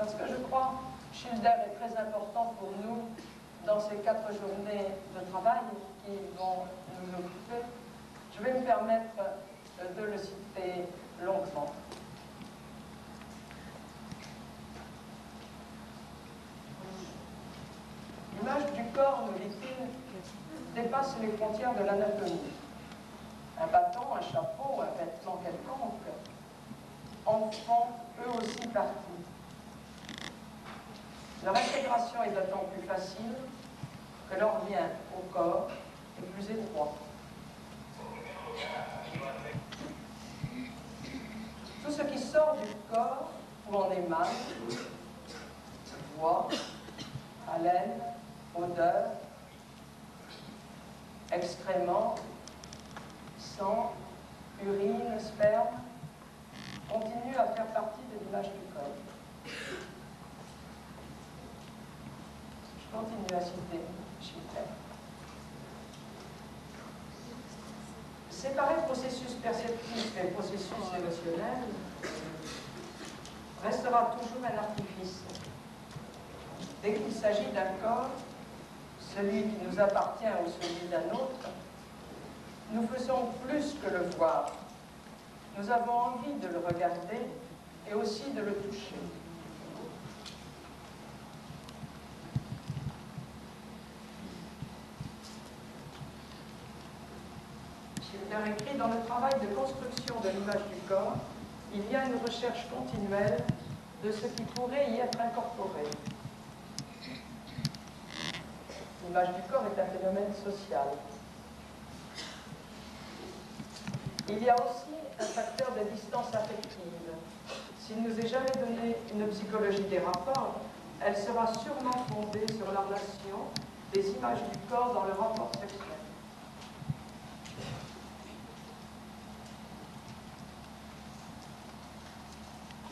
Parce que je crois que Schilder est très important pour nous dans ces 4 journées de travail qui vont nous occuper. Je vais me permettre de le citer longuement. L'image du corps, nous dit-il, dépasse les frontières de l'anatomie. Un bâton, un chapeau, un vêtement quelconque en font eux aussi partie. Leur intégration est d'autant plus facile que leur lien au corps est plus étroit. Tout ce qui sort du corps ou en émane, voix, haleine, odeur, excréments, sang, urine, sperme, continue à faire partie de l'image du corps. Je continue à citer Schilder. Séparer processus perceptif et processus émotionnel restera toujours un artifice. Dès qu'il s'agit d'un corps, celui qui nous appartient ou celui d'un autre, nous faisons plus que le voir. Nous avons envie de le regarder et aussi de le toucher. Schilder écrit: dans le travail de construction de l'image du corps, il y a une recherche continuelle de ce qui pourrait y être incorporé. L'image du corps est un phénomène social. Il y a aussi un facteur de distance affective. S'il nous est jamais donné une psychologie des rapports, elle sera sûrement fondée sur la relation des images du corps dans le rapport sexuel.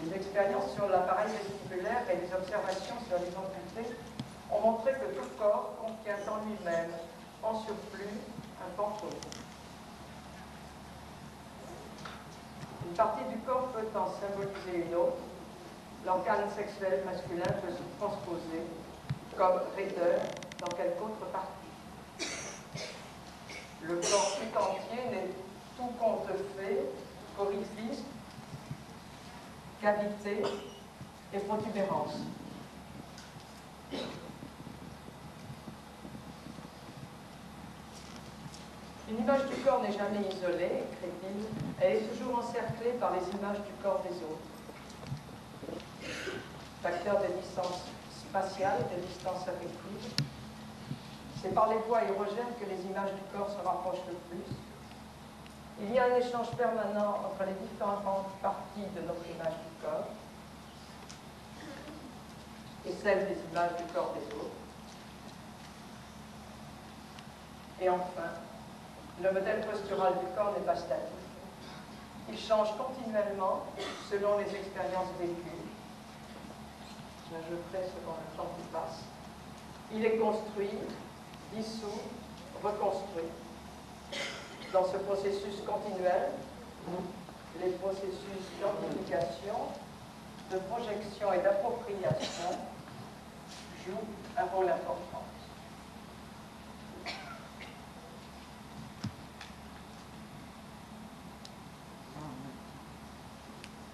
Les expériences sur l'appareil vestibulaire et les observations sur les amputés ont montré que tout corps contient en lui-même, en surplus, un fantôme. Une partie du corps peut en symboliser une autre. L'organe sexuel masculin peut se transposer comme raideur dans quelque autre partie. Le corps tout entier n'est tout compte fait qu'orifice, cavité et protubérance. Une image du corps n'est jamais isolée, écrit-il, elle est toujours encerclée par les images du corps des autres. Facteur de distance spatiale et de distance affective. C'est par les voies érogènes que les images du corps se rapprochent le plus. Il y a un échange permanent entre les différentes parties de notre image du corps et celle des images du corps des autres. Et enfin, le modèle postural du corps n'est pas statique. Il change continuellement selon les expériences vécues. J'ajouterai selon le temps qui passe. Il est construit, dissous, reconstruit. Dans ce processus continuel, les processus d'amplification, de projection et d'appropriation jouent un rôle important.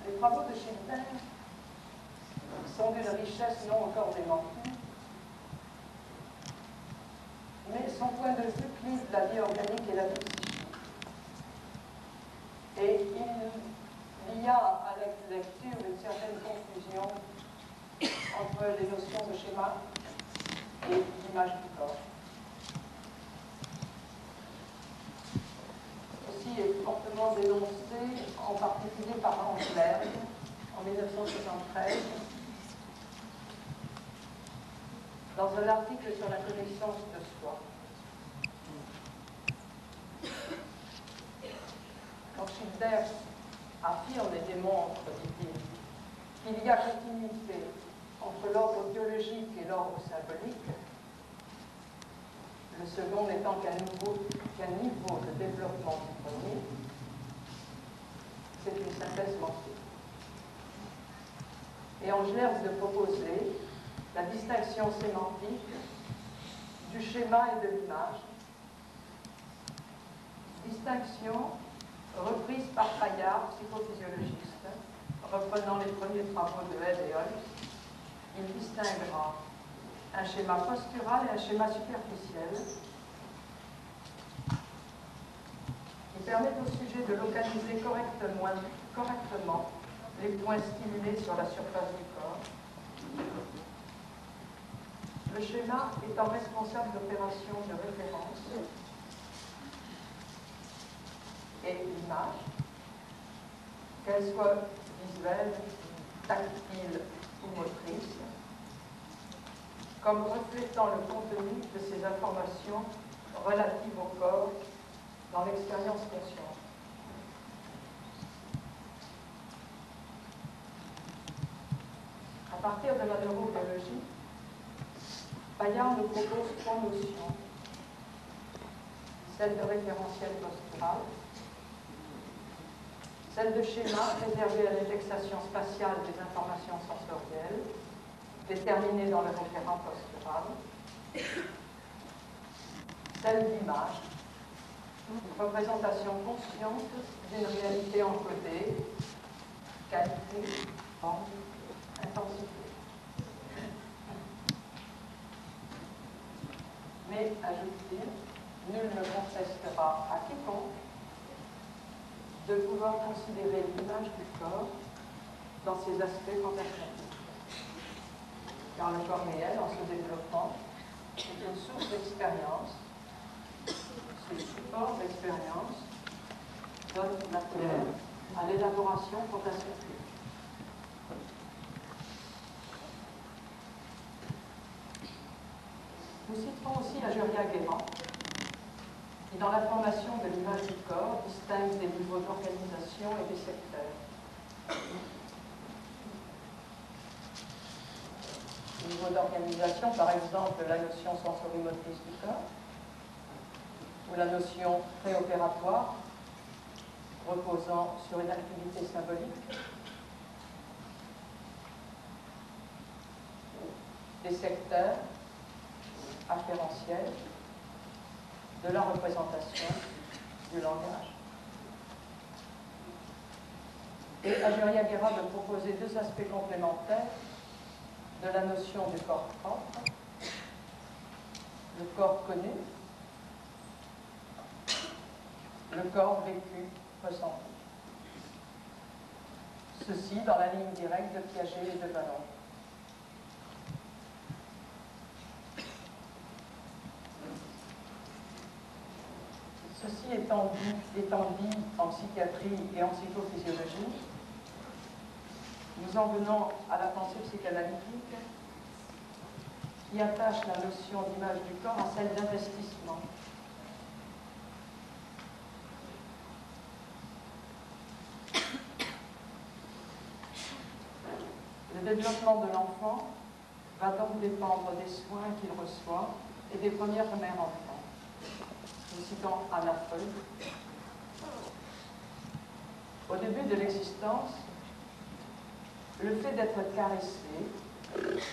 Les travaux de Schilder sont d'une richesse non encore démentie, mais son point de vue clive la vie organique et la vie psychique. Et il y a à la lecture une certaine confusion entre les notions de schéma et d'image du corps. Ceci est fortement dénoncé, en particulier par Ansler, en 1973, dans un article sur la connaissance de soi. Quand Schilder affirme et démontre, dit-il, qu'il y a continuité entre l'ordre biologique et l'ordre symbolique, le second n'étant qu'un niveau de développement du premier, c'est une synthèse mentale. et Angelers de proposer la distinction sémantique du schéma et de l'image, distinction reprise par Paillard, psychophysiologiste, reprenant les premiers travaux de Head et Holmes. Il distinguera un schéma postural et un schéma superficiel qui permettent au sujet de localiser correctement les points stimulés sur la surface du corps. Le schéma étant responsable d'opérations de référence et l'image, qu'elle soit visuelle, tactile ou motrice, comme reflétant le contenu de ces informations relatives au corps dans l'expérience consciente. À partir de la neurobiologie, Paillard nous propose trois notions. Celle de référentiel postural, celle de schéma réservé à l'indexation spatiale des informations sensorielles, déterminées dans le référent postural, celle d'image, une représentation consciente d'une réalité encodée, qualité, forme, intensité. Mais, ajoute-t-il, nul ne contestera à quiconque de pouvoir considérer l'image du corps dans ses aspects contemplatifs. Car le corps réel, en se développant, est une source d'expérience. Ce support d'expérience donne matière à l'élaboration fantastique. Nous citerons aussi Ajuria-Guérand, qui, dans la formation de l'image du corps, distingue des niveaux d'organisation et des secteurs. Au niveau d'organisation, par exemple, la notion sensorimotrice du corps, ou la notion préopératoire, reposant sur une activité symbolique, des secteurs afférentiels, de la représentation, du langage. Et Ajuria-Guérand de proposer deux aspects complémentaires de la notion du corps propre, le corps connu, le corps vécu, ressenti. Ceci dans la ligne directe de Piaget et de Vallon. Ceci étant dit en psychiatrie et en psychophysiologie, nous en venons à la pensée psychanalytique qui attache la notion d'image du corps à celle d'investissement. Le développement de l'enfant va donc dépendre des soins qu'il reçoit et des premières mères enfants. Nous citons Anna Freud. Au début de l'existence, le fait d'être caressé,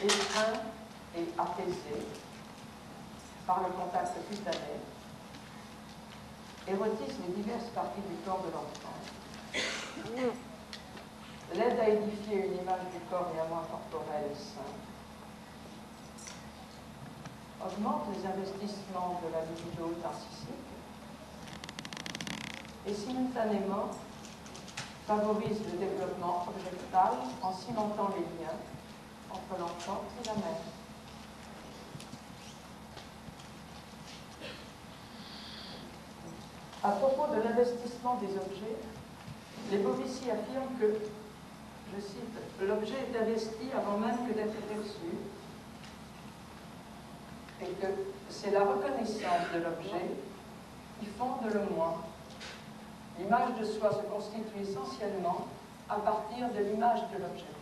étreint et apaisé par le contact cutané érotise les diverses parties du corps de l'enfant, l'aide à édifier une image du corps néanmoins corporel et sain, augmente les investissements de la libido narcissique et simultanément favorise le développement objectal en cimentant les liens entre l'enfant et la mère. À propos de l'investissement des objets, les Bovici affirment que, je cite, l'objet est investi avant même que d'être perçu, et que c'est la reconnaissance de l'objet qui fonde le moi. L'image de soi se constitue essentiellement à partir de l'image de l'objet.